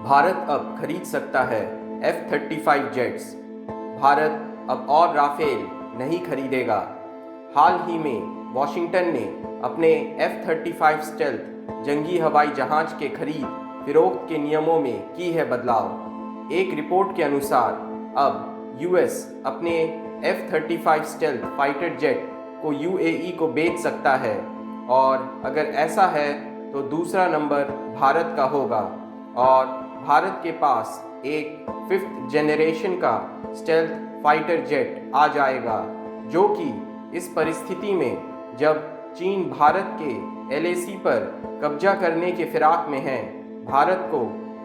भारत अब खरीद सकता है F-35 जेट्स। भारत अब और राफेल नहीं खरीदेगा। हाल ही में वॉशिंगटन ने अपने F-35 स्टेल्थ जंगी हवाई जहाज के खरीद फिरोख्त के नियमों में की है बदलाव। एक रिपोर्ट के अनुसार अब यूएस अपने F-35 स्टेल्थ फाइटर जेट को UAE को बेच सकता है और अगर ऐसा है तो दूसरा नंबर भारत का होगा और भारत के पास एक 5th जनरेशन का स्टेल्थ फाइटर जेट आ जाएगा, जो कि इस परिस्थिति में जब चीन भारत के LAC पर कब्जा करने के फिराक में है, भारत को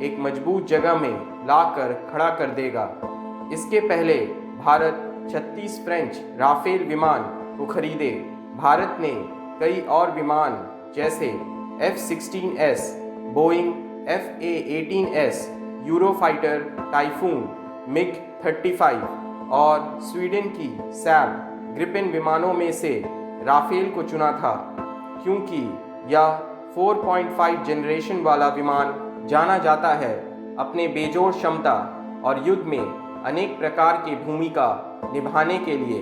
एक मजबूत जगह में लाकर खड़ा कर देगा। इसके पहले भारत 36 फ्रेंच राफेल विमान को खरीदे। भारत ने कई और विमान जैसे F-16S, Boeing FA-18S, Eurofighter typhoon, MiG-35 और स्वीडन की सैब ग्रिपेन विमानों में से राफेल को चुना था, क्योंकि यह 4.5 जनरेशन वाला विमान जाना जाता है अपने बेजोड़ क्षमता और युद्ध में अनेक प्रकार की भूमिका निभाने के लिए।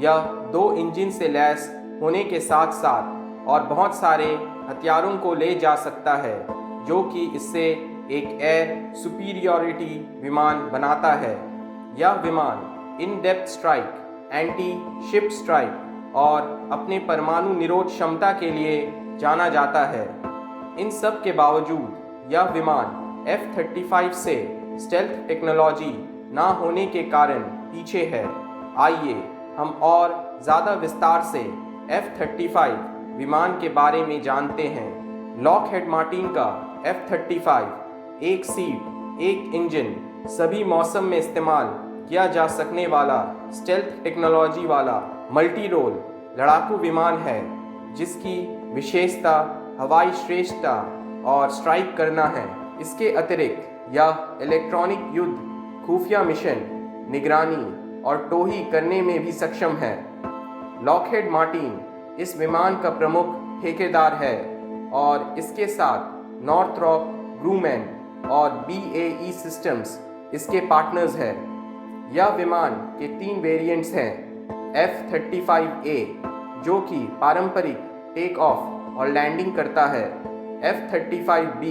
यह 2 इंजन से लैस होने के साथ साथ और बहुत सारे हथियारों को ले जा सकता है, जो कि इससे एक एयर सुपीरियॉरिटी विमान बनाता है। यह विमान in depth strike, anti ship strike और अपने परमाणु निरोध क्षमता के लिए जाना जाता है। इन सब के बावजूद यह विमान F-35 से स्टेल्थ टेक्नोलॉजी ना होने के कारण पीछे है। आइए हम और ज़्यादा विस्तार से F-35 विमान के बारे में जानते हैं। लॉकहेड मार्टिन का F-35 एक सीट, एक इंजन, सभी मौसम में इस्तेमाल किया जा सकने वाला स्टेल्थ टेक्नोलॉजी वाला मल्टी रोल लड़ाकू विमान है, जिसकी विशेषता हवाई श्रेष्ठता और स्ट्राइक करना है। इसके अतिरिक्त यह इलेक्ट्रॉनिक युद्ध, खुफिया मिशन, निगरानी और टोही करने में भी सक्षम है। लॉकहेड मार्टिन इस विमान का प्रमुख ठेकेदार है और इसके साथ नॉर्थरॉप ग्रूमैन और BAE सिस्टम्स इसके पार्टनर्स हैं। यह विमान के 3 वेरिएंट्स हैं। F-35A, जो कि पारंपरिक टेक ऑफ और लैंडिंग करता है। F-35B,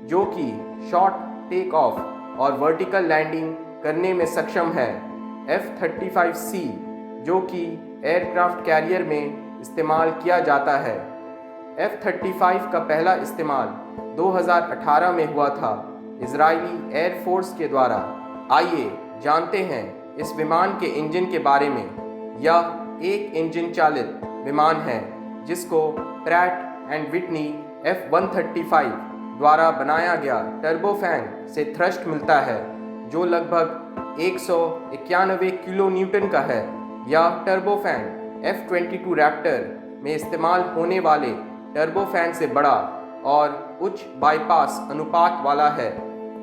जो कि शॉर्ट टेक ऑफ और वर्टिकल लैंडिंग करने में सक्षम है। F-35C, जो कि एयरक्राफ्ट कैरियर में इस्तेमाल किया जाता है। F-35 का पहला इस्तेमाल 2018 में हुआ था इजरायली एयरफोर्स के द्वारा। आइए जानते हैं इस विमान के इंजन के बारे में। यह एक इंजन चालित विमान है जिसको प्रैट एंड विटनी F-135 द्वारा बनाया गया टर्बोफैन से थ्रस्ट मिलता है, जो लगभग 191 किलो न्यूटन का है। यह टर्बोफैन F-22 रैप्टर में इस्तेमाल होने वाले टर्बोफैन से बड़ा और उच्च बाईपास अनुपात वाला है,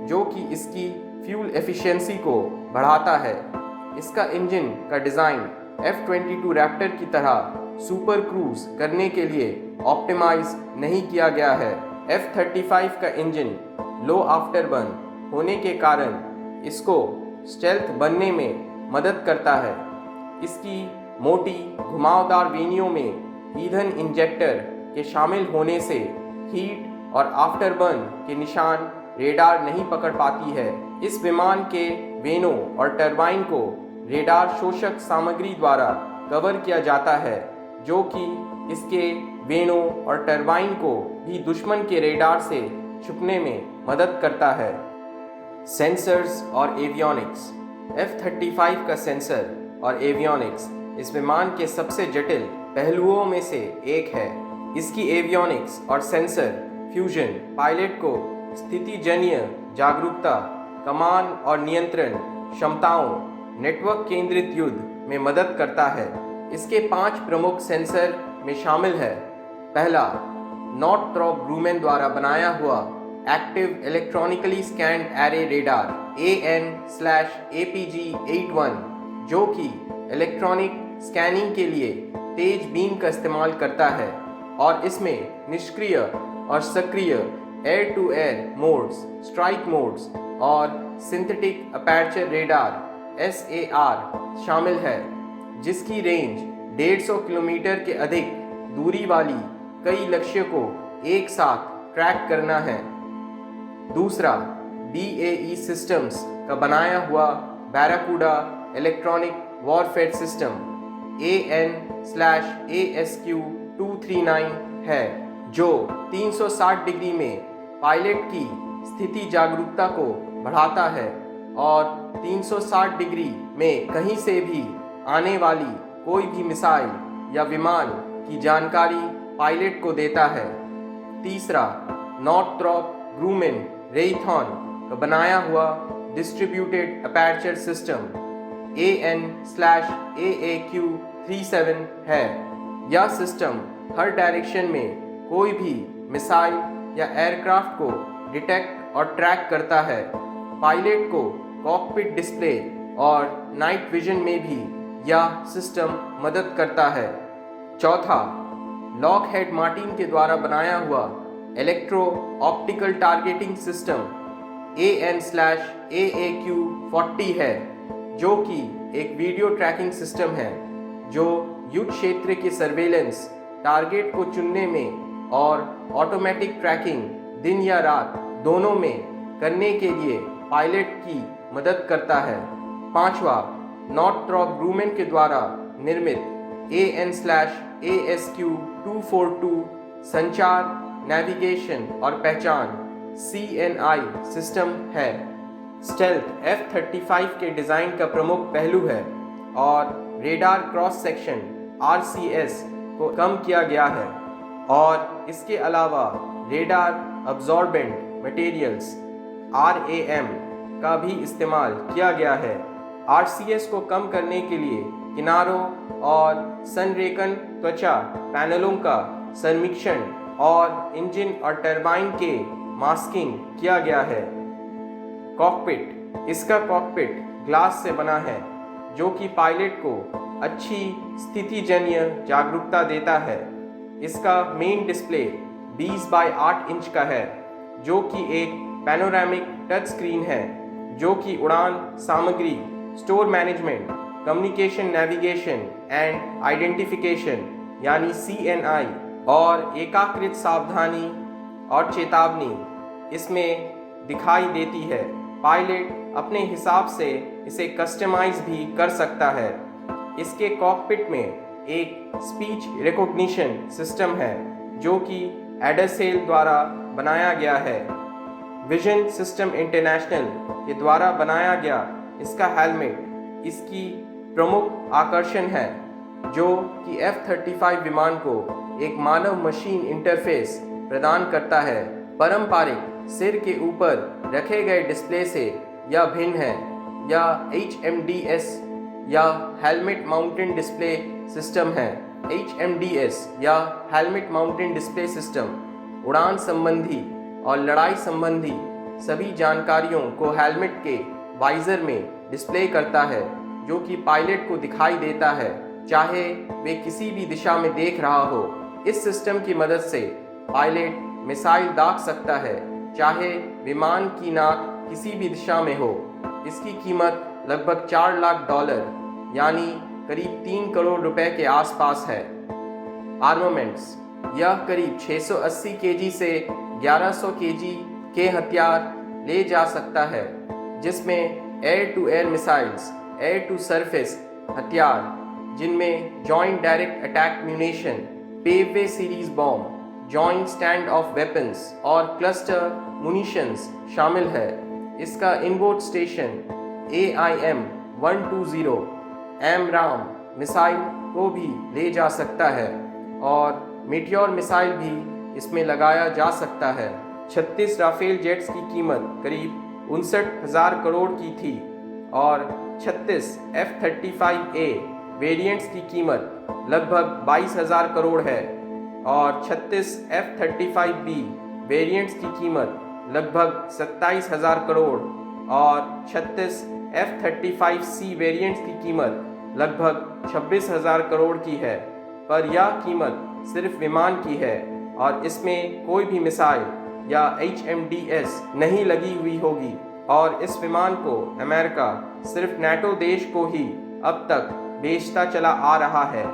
जो कि इसकी फ्यूल एफिशिएंसी को बढ़ाता है। इसका इंजन का डिज़ाइन F-22 रैप्टर की तरह सुपर क्रूज करने के लिए ऑप्टिमाइज नहीं किया गया है। F-35 का इंजन लो आफ्टरबर्न होने के कारण इसको स्टेल्थ बनने में मदद करता है। इसकी मोटी घुमावदार वेनियों में ईंधन इंजेक्टर के शामिल होने से हीट और आफ्टरबर्न के निशान रेडार नहीं पकड़ पाती है। इस विमान के वेनों और टरबाइन को रेडार शोषक सामग्री द्वारा कवर किया जाता है, जो कि इसके वेनों और टरबाइन को भी दुश्मन के रेडार से छुपने में मदद करता है। सेंसर्स और एवियोनिक्स। F-35 का सेंसर और एवियोनिक्स इस विमान के सबसे जटिल पहलुओं में से एक है। इसकी एवियोनिक्स और सेंसर फ्यूजन पायलट को स्थितिजन्य जागरूकता, कमान और नियंत्रण क्षमताओं, नेटवर्क केंद्रित युद्ध में मदद करता है। इसके 5 प्रमुख सेंसर में शामिल है। पहला, नॉर्थरॉप ग्रूमैन द्वारा बनाया हुआ active electronically scanned array radar AN/APG-81, जो कि इलेक्ट्रॉनिक स्कैनिंग के लिए तेज बीम का इस्तेमाल करता है और इसमें निष्क्रिय और सक्रिय air to air modes, strike modes और सिंथेटिक अपर्चर रेडार SAR शामिल है, जिसकी रेंज 150 किलोमीटर के अधिक दूरी वाली कई लक्ष्य को एक साथ ट्रैक करना है। दूसरा, BAE सिस्टम्स का बनाया हुआ बैराकूडा इलेक्ट्रॉनिक वॉरफेयर सिस्टम AN/ASQ-239 है, जो 360 डिग्री में पायलट की स्थिति जागरूकता को बढ़ाता है और 360 डिग्री में कहीं से भी आने वाली कोई भी मिसाइल या विमान की जानकारी पायलट को देता है। तीसरा, नॉर्थरॉप ग्रूमन रेथॉन का बनाया हुआ डिस्ट्रीब्यूटेड अपर्चर सिस्टम AN/AAQ-37 है। यह सिस्टम हर डायरेक्शन में कोई भी मिसाइल या एयरक्राफ्ट को डिटेक्ट और ट्रैक करता है। पायलट को कॉकपिट डिस्प्ले और नाइट विजन में भी यह सिस्टम मदद करता है। चौथा, लॉकहेड मार्टिन के द्वारा बनाया हुआ electro optical targeting system AN/AAQ-40 है, जो कि एक वीडियो ट्रैकिंग सिस्टम है जो युद्ध क्षेत्र के सर्वेलेंस, टारगेट को चुनने में और ऑटोमेटिक ट्रैकिंग दिन या रात दोनों में करने के लिए पायलट की मदद करता है। पांचवा, नॉर्थरॉप ग्रूमन के द्वारा निर्मित AN/ASQ-242 संचार, नेविगेशन और पहचान CNI सिस्टम है। स्टेल्थ F-35 के डिज़ाइन का प्रमुख पहलू है और रेडार क्रॉस सेक्शन RCS को कम किया गया है और इसके अलावा रेडार अब्जॉर्बेंट मटेरियल्स RAM का भी इस्तेमाल किया गया है। RCS को कम करने के लिए किनारों और संरेखण त्वचा पैनलों का संरक्षण और इंजन और टरबाइन के मास्किंग किया गया है। कॉकपिट, इसका कॉकपिट ग्लास से बना है, जो कि पायलट को अच्छी स्थितिजन्य जागरूकता देता है। इसका मेन डिस्प्ले 20x8 इंच का है, जो कि एक पैनोरामिक टच स्क्रीन है, जो कि उड़ान सामग्री, store management, communication, navigation and identification यानी CNI और एकाकृत सावधानी और चेतावनी इसमें दिखाई देती है। पायलट अपने हिसाब से इसे कस्टमाइज भी कर सकता है। इसके कॉकपिट में एक स्पीच रिकॉग्निशन सिस्टम है, जो कि एडरसेल द्वारा बनाया गया है। विजन सिस्टम इंटरनेशनल के द्वारा बनाया गया इसका हेलमेट इसकी प्रमुख आकर्षण है, जो कि F-35 विमान को एक मानव मशीन इंटरफेस प्रदान करता है। पारंपरिक सिर के ऊपर रखे गए डिस्प्ले से यह भिन्न है। यह HMDS या हेलमेट माउंटेड डिस्प्ले सिस्टम है। HMDS या हेलमेट माउंटेड डिस्प्ले सिस्टम उड़ान संबंधी और लड़ाई संबंधी सभी जानकारियों को हेलमेट के वाइजर में डिस्प्ले करता है, जो कि पायलट को दिखाई देता है, चाहे वे किसी भी दिशा में देख रहा हो। इस सिस्टम की मदद से पायलट मिसाइल दाग सकता है, चाहे विमान की नाक किसी भी दिशा में हो। इसकी कीमत लगभग $4 लाख यानी करीब 3 करोड़ रुपए के आसपास है। आर्मामेंट्स, यह करीब 680 केजी से 1100 केजी के हथियार ले जा सकता है, जिसमें air to air missiles, air to surface हथियार जिनमें joint direct attack munition, Paveway series bomb, joint stand off weapons और क्लस्टर मुनिशंस शामिल है। इसका inboard station AIM-120 AMRAAM missile को भी ले जा सकता है और मीटियोर मिसाइल भी इसमें लगाया जा सकता है। 36 राफेल जेट्स की कीमत करीब 59,000 करोड़ की थी और 36 F-35A वेरिएंट्स की कीमत लगभग 22,000 करोड़ है और 36 F-35B वेरिएंट्स की कीमत लगभग 27,000 करोड़ और 36 F-35C वेरिएंट्स की कीमत लगभग 26,000 करोड़ की है। पर यह कीमत सिर्फ विमान की है और इसमें कोई भी मिसाइल या HMDS नहीं लगी हुई होगी और इस विमान को अमेरिका सिर्फ नाटो देश को ही अब तक बेचता चला आ रहा है।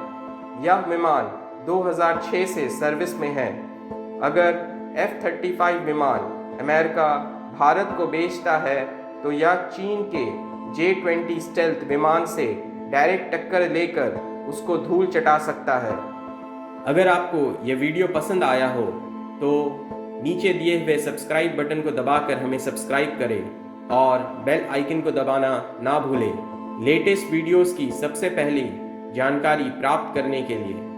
यह विमान 2006 से सर्विस में है। अगर F-35 विमान अमेरिका भारत को बेचता है तो यह चीन के J-20 स्टेल्थ विमान से डायरेक्ट टक्कर लेकर उसको धूल चटा सकता है। अगर आपको यह वीडियो पसंद आया हो तो नीचे दिए हुए सब्सक्राइब बटन को दबाकर हमें सब्सक्राइब करें और बेल आइकन को दबाना ना भूलें लेटेस्ट वीडियोस की सबसे पहली जानकारी प्राप्त करने के लिए।